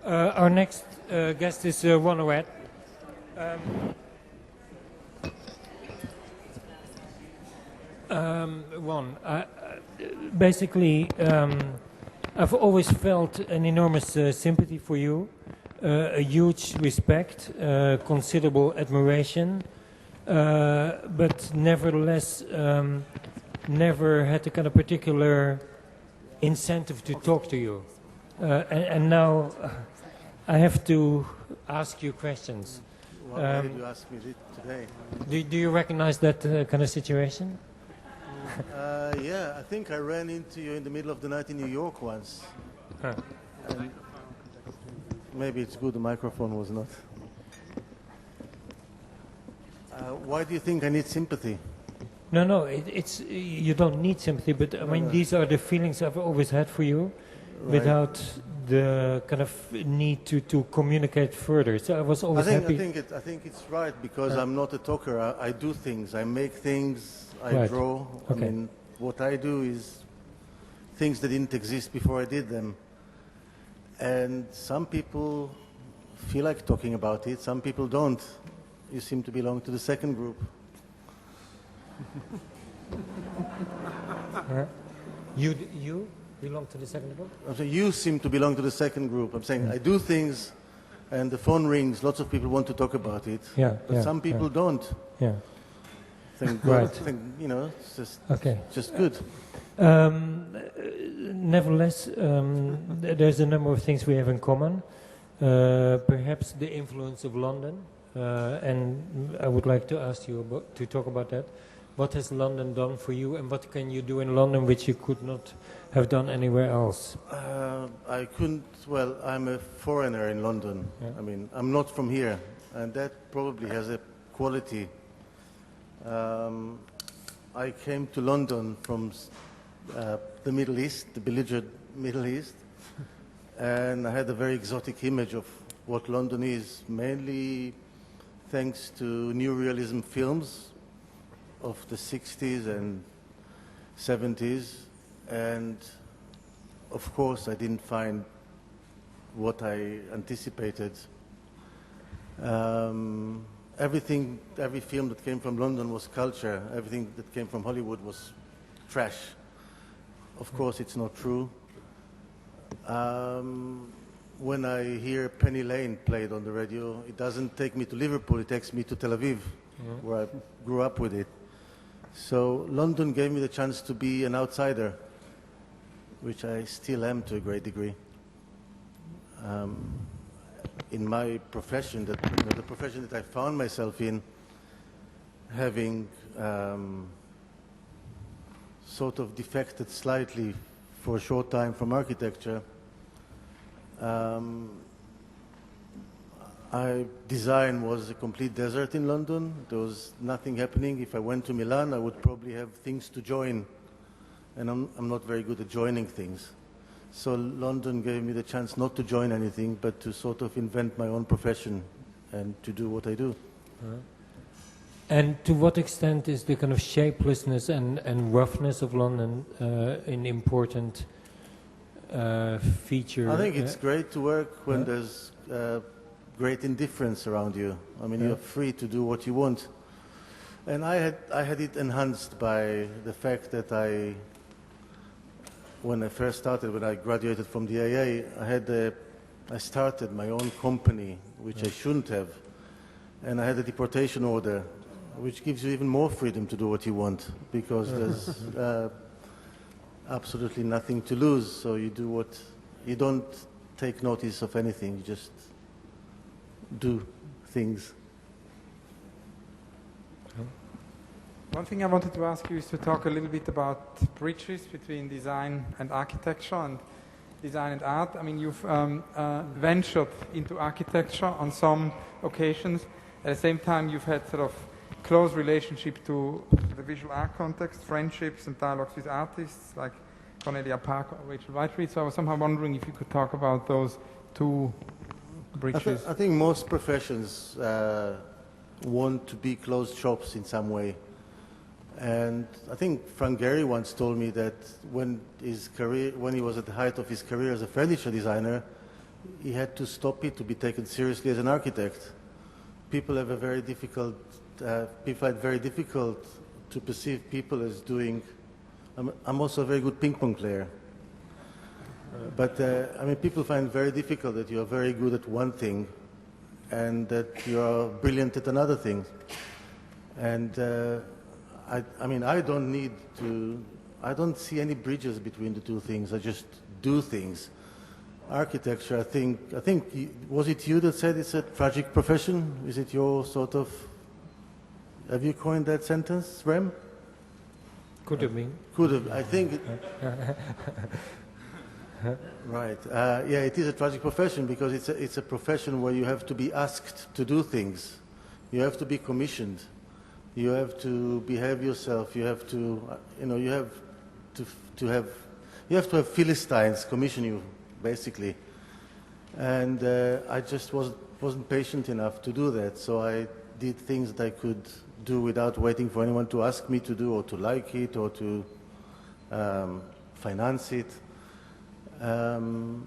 Our next guest is Arad. Basically, I've always felt an enormous sympathy for you, a huge respect, considerable admiration, but nevertheless never had a kind of particular incentive to talk to you. And now I have to ask you questions. Why did you ask me today? Do you recognize that kind of situation? Yeah, I think I ran into you in the middle of the night in New York once. Huh. And maybe it's good the microphone was not. Why do you think I need sympathy? No, it's you don't need sympathy, but I mean these are the feelings I've always had for you, right, without the kind of need to communicate further. So I was always happy. I think it's right because I'm not a talker. I do things. I make things. I right. draw. Okay. I mean, what I do is things that didn't exist before I did them. And some people feel like talking about it. Some people don't. You seem to belong to the second group. You belong to the second group? I'm saying you seem to belong to the second group. I'm saying I do things, and the phone rings. Lots of people want to talk about it. Yeah, but some people don't. Yeah. Thank God. Right. It's just okay. Just good. Nevertheless, there's a number of things we have in common. Perhaps the influence of London, and I would like to ask you to talk about that. What has London done for you, and what can you do in London which you could not have done anywhere else? I couldn't. Well, I'm a foreigner in London. Yeah. I mean, I'm not from here, and that probably has a quality. I came to London from the Middle East, the belligerent Middle East, and I had a very exotic image of what London is, mainly thanks to new realism films of the 60s and 70s, and of course I didn't find what I anticipated. Every film that came from London was culture. Everything that came from Hollywood was trash. Of course, it's not true. When I hear Penny Lane played on the radio, it doesn't take me to Liverpool, it takes me to Tel Aviv, where I grew up with it. So London gave me the chance to be an outsider, which I still am to a great degree. In my profession, the profession that I found myself in, having sort of defected slightly for a short time from architecture, design was a complete desert in London. There was nothing happening. If I went to Milan, I would probably have things to join, and I'm not very good at joining things. So London gave me the chance not to join anything, but to sort of invent my own profession and to do what I do. And to what extent is the kind of shapelessness and roughness of London an important feature? I think it's great to work when there's great indifference around you. I mean, you're free to do what you want. And I had it enhanced by the fact that when I first started, when I graduated from the AA, I started my own company, which I shouldn't have. And I had a deportation order, which gives you even more freedom to do what you want, because there's absolutely nothing to lose. So you don't take notice of anything, you just do things. One thing I wanted to ask you is to talk a little bit about bridges between design and architecture and design and art. I mean, you've ventured into architecture on some occasions. At the same time, you've had sort of close relationship to the visual art context, friendships and dialogues with artists like Cornelia Park or Rachel Whiteread. So I was somehow wondering if you could talk about those two bridges. I think most professions want to be closed shops in some way. And I think Frank Gehry once told me that when he was at the height of his career as a furniture designer, he had to stop it to be taken seriously as an architect. People have a very difficult, people find it very difficult to perceive people as doing, I'm also a very good ping pong player. But I mean, people find it very difficult that you're very good at one thing and that you're brilliant at another thing. And I mean, I don't see any bridges between the two things. I just do things. Architecture, I think, was it you that said it's a tragic profession? Is it your sort of, have you coined that sentence, Rem? Could have been. Could have, I think. Right. Yeah, it is a tragic profession because it's a profession where you have to be asked to do things. You have to be commissioned. You have to behave yourself. You have to, you have to have Philistines commission you, basically. And I just wasn't patient enough to do that. So I did things that I could do without waiting for anyone to ask me to do or to like it or to finance it. So,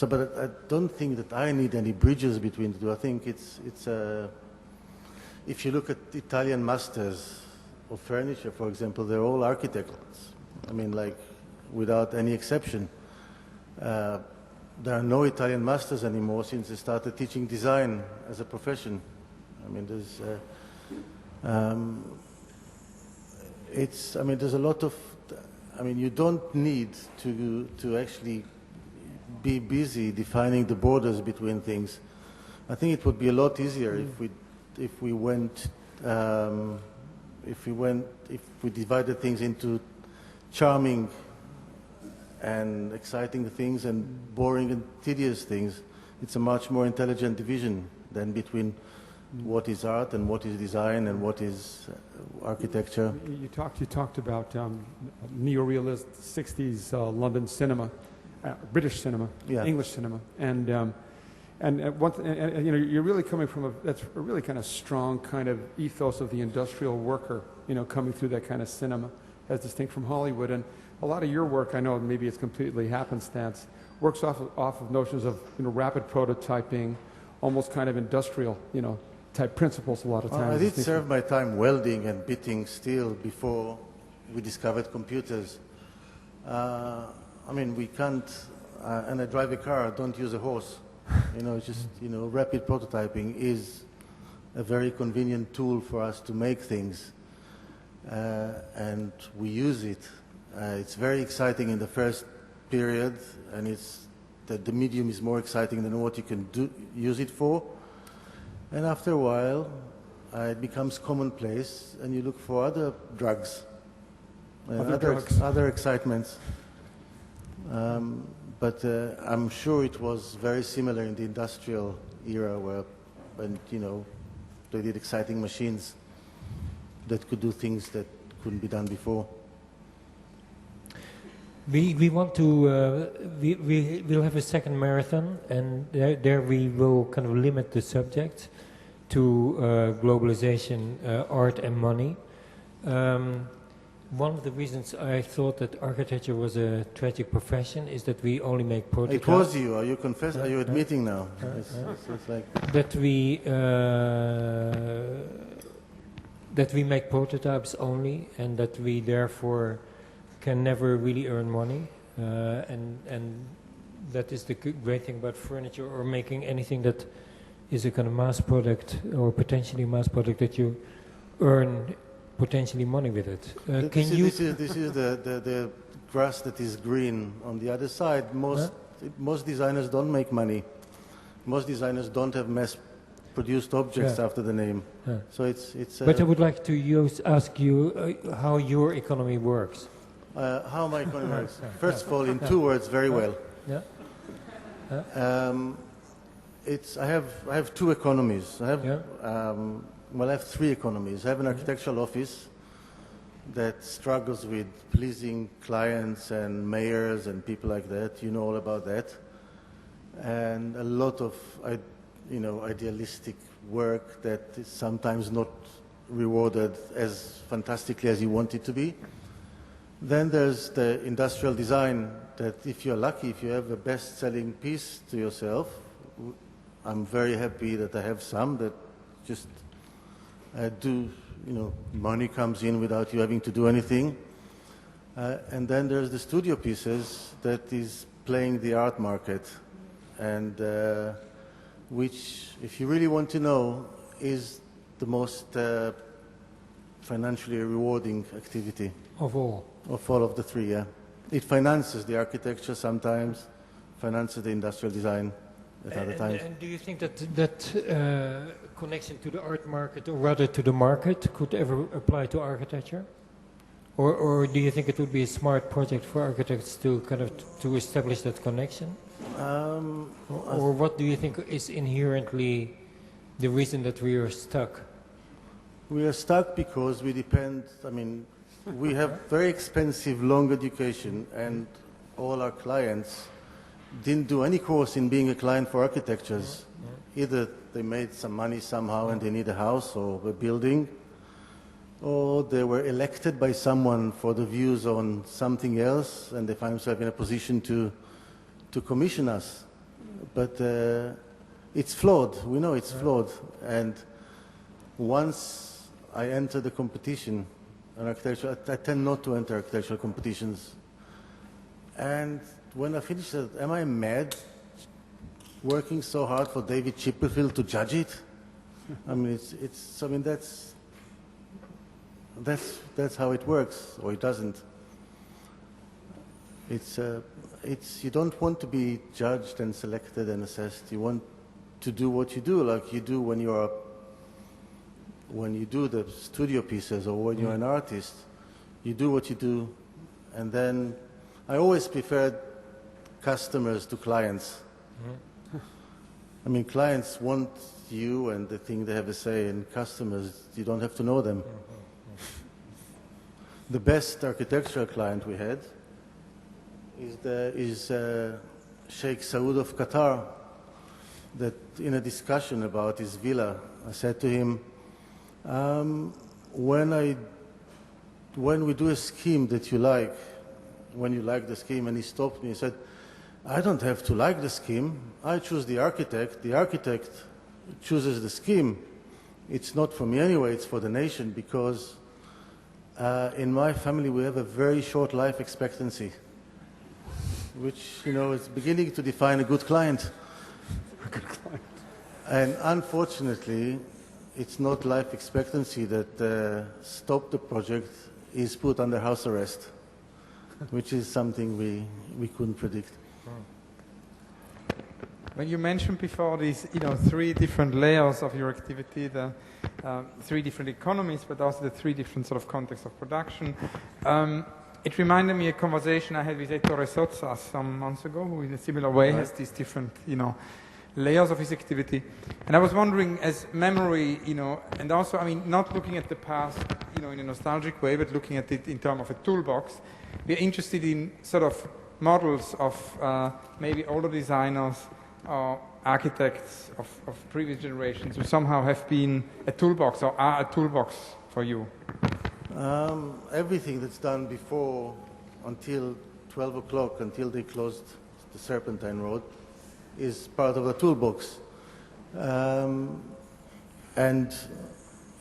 but I don't think that I need any bridges between the two. I think if you look at Italian masters of furniture, for example, they're all architects. I mean, like, without any exception. There are no Italian masters anymore since they started teaching design as a profession. I mean, there's a lot of, you don't need to actually be busy defining the borders between things. I think it would be a lot easier if we divided things into charming and exciting things and boring and tedious things. It's a much more intelligent division than between what is art and what is design and what is architecture. You talked about neorealist 60s London cinema, British cinema, Yeah. English cinema, and you're really coming from that's a really kind of strong kind of ethos of the industrial worker, coming through that kind of cinema, as distinct from Hollywood. And a lot of your work, I know maybe it's completely happenstance, works off of notions of rapid prototyping, almost kind of industrial, type principles a lot of times. I did serve my time welding and bitting steel before we discovered computers. We can't, and I drive a car, I don't use a horse. Rapid prototyping is a very convenient tool for us to make things, and we use it. It's very exciting in the first period, and the medium is more exciting than what you can use it for. And after a while, it becomes commonplace, and you look for other drugs, other excitements. But I'm sure it was very similar in the industrial era when they did exciting machines that could do things that couldn't be done before. We want to, we'll have a second marathon, and there we will kind of limit the subject to globalization, art and money. One of the reasons I thought that architecture was a tragic profession is that we only make prototypes. It was you. Are you confessing? Are you admitting now? It's like that we make prototypes only, and that we therefore can never really earn money, and that is the great thing about furniture or making anything that is a kind of mass product or potentially mass product, that you earn potentially money with it. This is the grass that is green. On the other side, most designers don't make money. Most designers don't have mass-produced objects after the name. So it's. But I would like to ask you how your economy works. How my economy works. First of all, in 2 words, very well. Yeah. I have 2 economies. I have 3 economies. I have an architectural office that struggles with pleasing clients and mayors and people like that. You know all about that. And a lot of idealistic work that is sometimes not rewarded as fantastically as you want it to be. Then there's the industrial design that if you're lucky, if you have a best-selling piece to yourself, I'm very happy that I have some that just money comes in without you having to do anything. And then there's the studio pieces that is playing the art market, and which, if you really want to know, is the most financially rewarding activity. Of all. Of all of the three, yeah. It finances the architecture sometimes, finances the industrial design at other times. And do you think that connection to the art market, or rather to the market, could ever apply to architecture? Or do you think it would be a smart project for architects to kind of to establish that connection? Or what do you think is inherently the reason that we are stuck? We are stuck because we depend, we have very expensive long education, and all our clients didn't do any course in being a client for architectures. Either they made some money somehow and they need a house or a building, or they were elected by someone for the views on something else, and they find themselves in a position to commission us. But it's flawed. We know it's flawed. And once I enter the competition in architecture, I tend not to enter architectural competitions. And when I finish it, am I mad working so hard for David Chipperfield to judge it? That's how it works, or it doesn't. You don't want to be judged and selected and assessed. You want to do what you do, like you do when you do the studio pieces, or when you're an artist. You do what you do, and then I always preferred customers to clients. Clients want you and they think they have a say, and customers, you don't have to know them. The best architectural client we had is Sheikh Saud of Qatar, that in a discussion about his villa, I said to him, when we do a scheme that you like, when you like the scheme, and he stopped me, he said, I don't have to like the scheme, I choose the architect chooses the scheme. It's not for me anyway, it's for the nation, because in my family we have a very short life expectancy, which, is beginning to define a good client. And unfortunately, it's not life expectancy that stopped the project, is put under house arrest, which is something we couldn't predict. When you mentioned before these, three different layers of your activity, the three different economies, but also the three different sort of contexts of production, it reminded me a conversation I had with Ettore Sottsass some months ago, who in a similar way has these different, layers of his activity. And I was wondering, as memory, and also, not looking at the past, in a nostalgic way, but looking at it in terms of a toolbox, we're interested in sort of models of maybe older designers or architects of previous generations who somehow have been a toolbox or are a toolbox for you. Everything that's done before, until 12 o'clock, until they closed the Serpentine Road, is part of the toolbox. And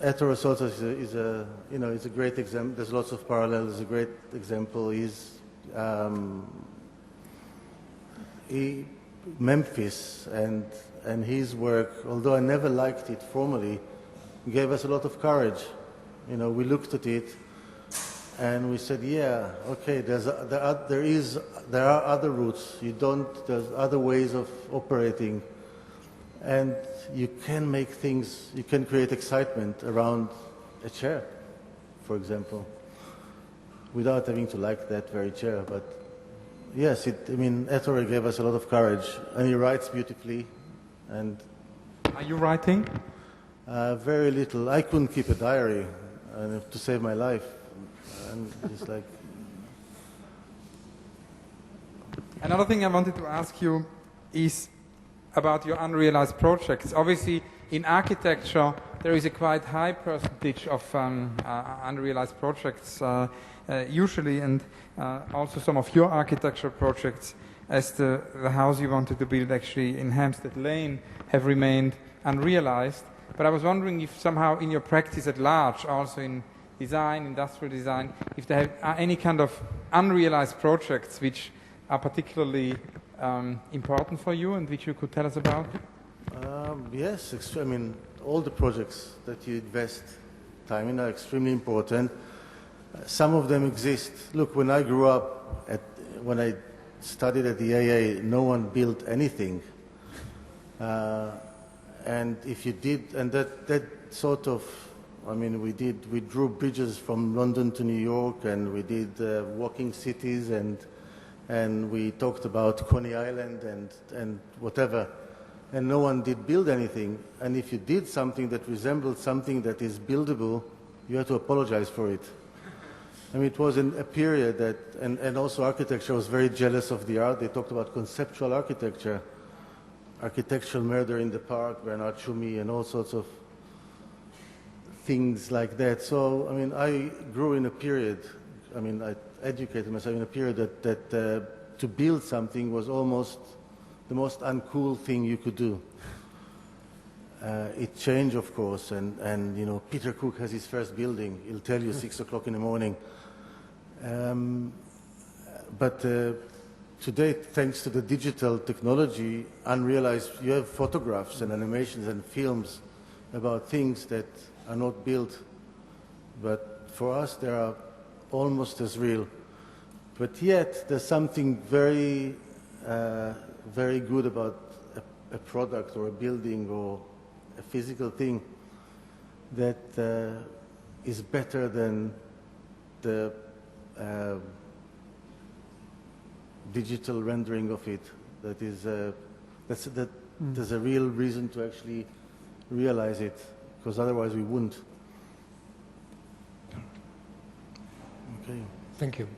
Ettore Sottsass is a great example. There's lots of parallels. A great example is Memphis, and his work, although I never liked it formally, gave us a lot of courage. We looked at it and we said, yeah, okay, there are other routes. There's other ways of operating, and you can make things, you can create excitement around a chair, for example, without having to like that very chair. But yes, Ettore gave us a lot of courage, and he writes beautifully. And are you writing? Very little. I couldn't keep a diary to save my life. And it's like... Another thing I wanted to ask you is about your unrealized projects. Obviously, in architecture, there is a quite high percentage of unrealized projects usually, and also some of your architectural projects, as the house you wanted to build actually in Hampstead Lane have remained unrealized. But I was wondering if somehow in your practice at large, also in design, industrial design, if there are any kind of unrealized projects which are particularly important for you and which you could tell us about? Yes, I mean, all the projects that you invest time in are extremely important. Some of them exist. Look, when I grew up, when I studied at the AA, no one built anything. And if you did, and that sort of, I mean, we drew bridges from London to New York, and we did walking cities, and we talked about Coney Island and whatever. And no one did build anything. And if you did something that resembled something that is buildable, you had to apologize for it. I mean, it was in a period that, and also architecture was very jealous of the art. They talked about conceptual architecture, architectural murder in the park, Bernard Tschumi, and all sorts of things like that. So, I mean, I grew in a period, I mean, I educated myself in a period that to build something was almost the most uncool thing you could do. It changed, of course, and you know, Peter Cook has his first building. He'll tell you 6 o'clock in the morning. But today, thanks to the digital technology, unrealized, you have photographs and animations and films about things that are not built. But for us, they are almost as real. But yet, there's something very, very good about a product or a building or a physical thing that is better than the digital rendering of it. That is, there's a real reason to actually realize it, because otherwise we wouldn't. Okay. Thank you.